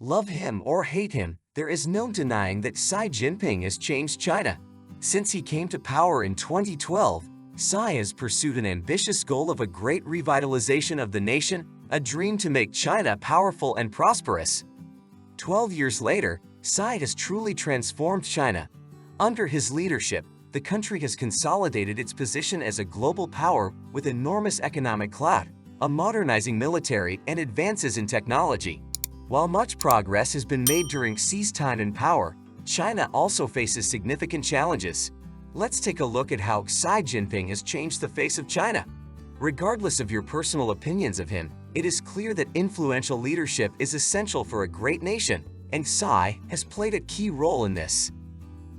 Love him or hate him, there is no denying that Xi Jinping has changed China. Since he came to power in 2012, Xi has pursued an ambitious goal of a great revitalization of the nation, a dream to make China powerful and prosperous. 12 years later, Xi has truly transformed China. Under his leadership, the country has consolidated its position as a global power with enormous economic clout, a modernizing military, and advances in technology. While much progress has been made during Xi's time in power, China also faces significant challenges. Let's take a look at how Xi Jinping has changed the face of China. Regardless of your personal opinions of him, it is clear that influential leadership is essential for a great nation, and Xi has played a key role in this.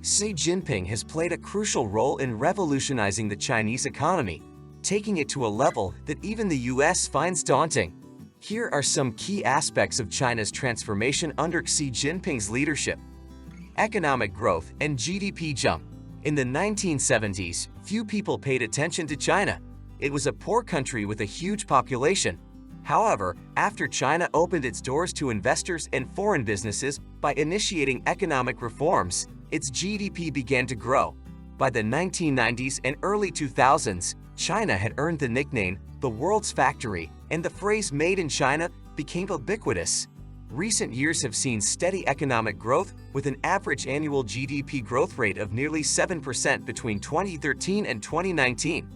Xi Jinping has played a crucial role in revolutionizing the Chinese economy, taking it to a level that even the US finds daunting. Here are some key aspects of China's transformation under Xi Jinping's leadership. Economic growth and GDP jump. In the 1970s, few people paid attention to China. It was a poor country with a huge population. However, after China opened its doors to investors and foreign businesses by initiating economic reforms, its GDP began to grow. By the 1990s and early 2000s, China had earned the nickname the world's factory, and the phrase "made in China" became ubiquitous. Recent years have seen steady economic growth with an average annual GDP growth rate of nearly 7% between 2013 and 2019.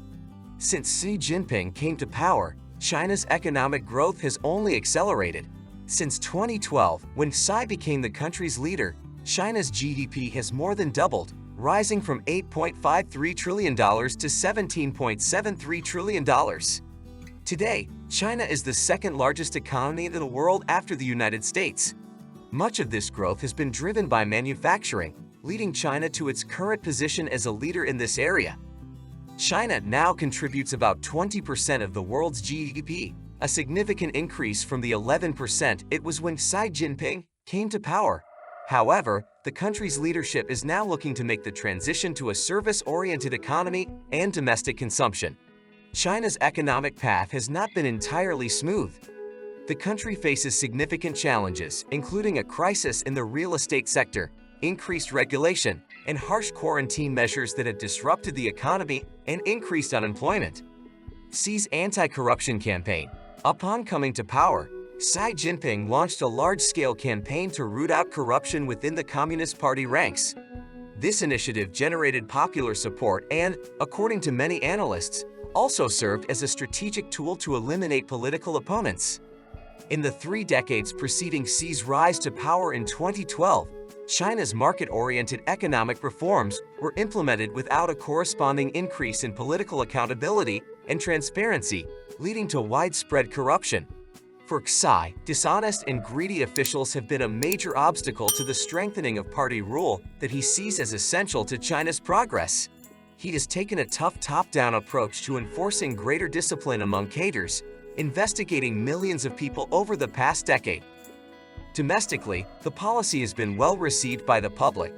Since Xi Jinping came to power, China's economic growth has only accelerated. Since 2012, when Xi became the country's leader, China's GDP has more than doubled, rising from $8.53 trillion to $17.73 trillion. Today, China is the second largest economy in the world after the United States. Much of this growth has been driven by manufacturing, leading China to its current position as a leader in this area. China now contributes about 20% of the world's GDP, a significant increase from the 11% it was when Xi Jinping came to power. However, the country's leadership is now looking to make the transition to a service-oriented economy and domestic consumption. China's economic path has not been entirely smooth. The country faces significant challenges, including a crisis in the real estate sector, increased regulation, and harsh quarantine measures that have disrupted the economy and increased unemployment. Xi's anti-corruption campaign. Upon coming to power, Xi Jinping launched a large-scale campaign to root out corruption within the Communist Party ranks. This initiative generated popular support and, according to many analysts, also served as a strategic tool to eliminate political opponents. In the 3 decades preceding Xi's rise to power in 2012, China's market-oriented economic reforms were implemented without a corresponding increase in political accountability and transparency, leading to widespread corruption. For Xi, dishonest and greedy officials have been a major obstacle to the strengthening of party rule that he sees as essential to China's progress. He has taken a tough top-down approach to enforcing greater discipline among cadres, investigating millions of people over the past decade. Domestically, the policy has been well received by the public,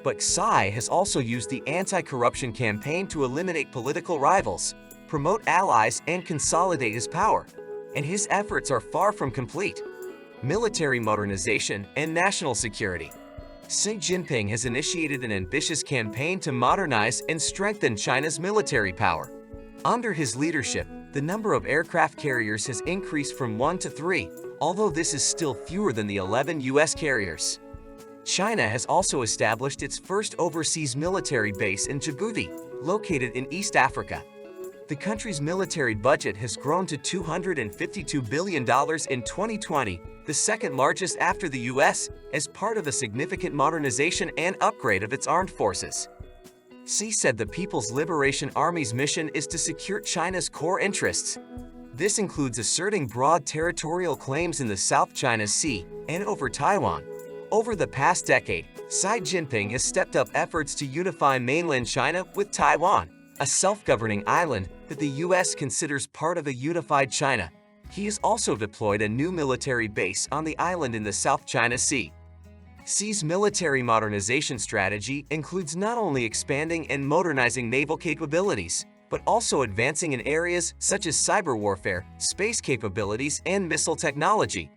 but Xi has also used the anti-corruption campaign to eliminate political rivals, promote allies, and consolidate his power. And his efforts are far from complete. Military modernization and national security. Xi Jinping has initiated an ambitious campaign to modernize and strengthen China's military power. Under his leadership, the number of aircraft carriers has increased from 1 to 3, although this is still fewer than the 11 US carriers. China has also established its first overseas military base in Djibouti, located in East Africa. The country's military budget has grown to $252 billion in 2020, the second largest after the US, as part of a significant modernization and upgrade of its armed forces. Xi said the People's Liberation Army's mission is to secure China's core interests. This includes asserting broad territorial claims in the South China Sea and over Taiwan. Over the past decade, Xi Jinping has stepped up efforts to unify mainland China with Taiwan, a self-governing island that the US considers part of a unified China. He has also deployed a new military base on the island in the South China Sea. Xi's military modernization strategy includes not only expanding and modernizing naval capabilities, but also advancing in areas such as cyber warfare, space capabilities, and missile technology.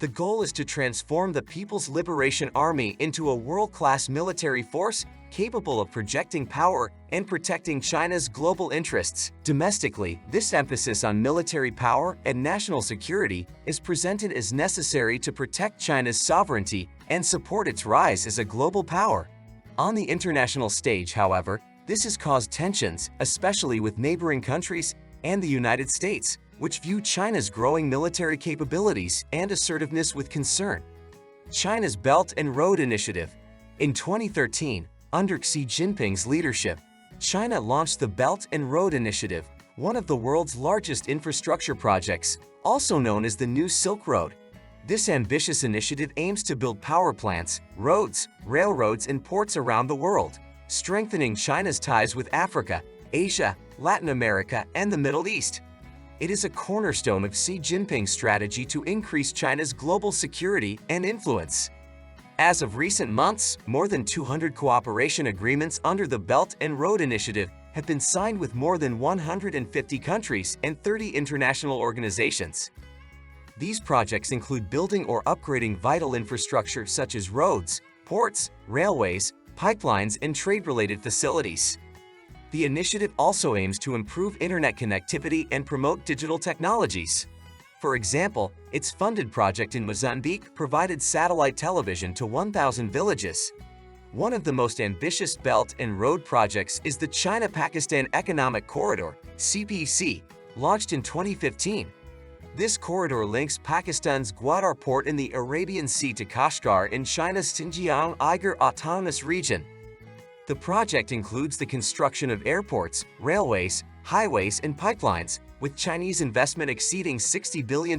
The goal is to transform the People's Liberation Army into a world-class military force capable of projecting power and protecting China's global interests. Domestically, this emphasis on military power and national security is presented as necessary to protect China's sovereignty and support its rise as a global power. On the international stage, however, this has caused tensions, especially with neighboring countries and the United States, which view China's growing military capabilities and assertiveness with concern. China's Belt and Road Initiative. In 2013, under Xi Jinping's leadership, China launched the Belt and Road Initiative, one of the world's largest infrastructure projects, also known as the New Silk Road. This ambitious initiative aims to build power plants, roads, railroads, and ports around the world, strengthening China's ties with Africa, Asia, Latin America, and the Middle East. It is a cornerstone of Xi Jinping's strategy to increase China's global security and influence. As of recent months, more than 200 cooperation agreements under the Belt and Road Initiative have been signed with more than 150 countries and 30 international organizations. These projects include building or upgrading vital infrastructure such as roads, ports, railways, pipelines, and trade-related facilities. The initiative also aims to improve internet connectivity and promote digital technologies. For example, its funded project in Mozambique provided satellite television to 1,000 villages. One of the most ambitious belt and road projects is the China-Pakistan Economic Corridor, CPEC, launched in 2015. This corridor links Pakistan's Gwadar port in the Arabian Sea to Kashgar in China's Xinjiang Uyghur Autonomous Region. The project includes the construction of airports, railways, highways, and pipelines, with Chinese investment exceeding $60 billion.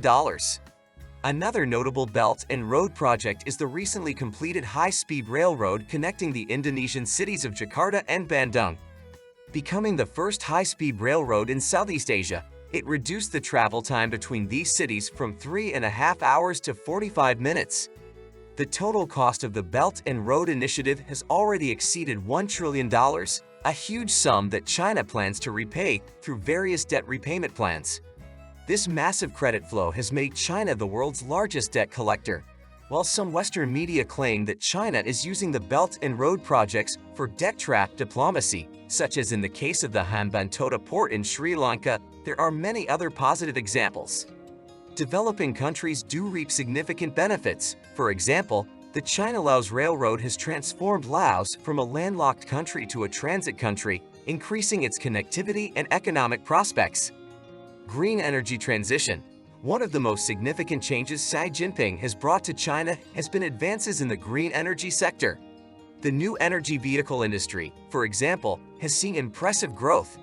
Another notable belt and road project is the recently completed high-speed railroad connecting the Indonesian cities of Jakarta and Bandung. Becoming the first high-speed railroad in Southeast Asia, it reduced the travel time between these cities from 3.5 hours to 45 minutes. The total cost of the Belt and Road Initiative has already exceeded $1 trillion, a huge sum that China plans to repay through various debt repayment plans. This massive credit flow has made China the world's largest debt collector. While some Western media claim that China is using the Belt and Road projects for debt trap diplomacy, such as in the case of the Hambantota port in Sri Lanka, there are many other positive examples. Developing countries do reap significant benefits. For example, the China-Laos Railroad has transformed Laos from a landlocked country to a transit country, increasing its connectivity and economic prospects. Green energy transition. One of the most significant changes Xi Jinping has brought to China has been advances in the green energy sector. The new energy vehicle industry, for example, has seen impressive growth.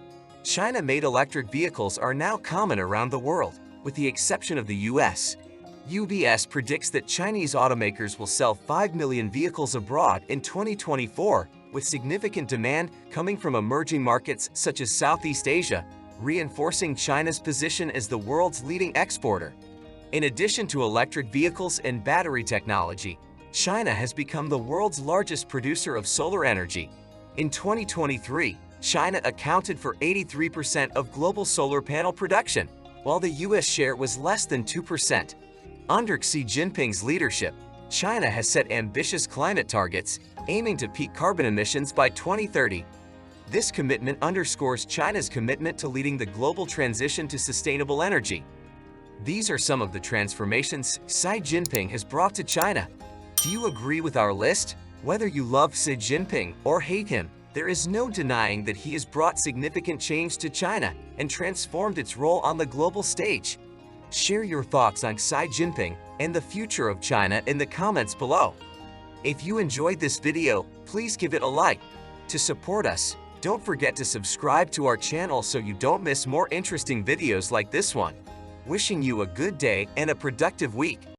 China-made electric vehicles are now common around the world, with the exception of the US. UBS predicts that Chinese automakers will sell 5 million vehicles abroad in 2024, with significant demand coming from emerging markets such as Southeast Asia, reinforcing China's position as the world's leading exporter. In addition to electric vehicles and battery technology, China has become the world's largest producer of solar energy. In 2023, China accounted for 83% of global solar panel production, while the US share was less than 2%. Under Xi Jinping's leadership, China has set ambitious climate targets, aiming to peak carbon emissions by 2030. This commitment underscores China's commitment to leading the global transition to sustainable energy. These are some of the transformations Xi Jinping has brought to China. Do you agree with our list? Whether you love Xi Jinping or hate him, there is no denying that he has brought significant change to China and transformed its role on the global stage. Share your thoughts on Xi Jinping and the future of China in the comments below. If you enjoyed this video, please give it a like. To support us, don't forget to subscribe to our channel so you don't miss more interesting videos like this one. Wishing you a good day and a productive week.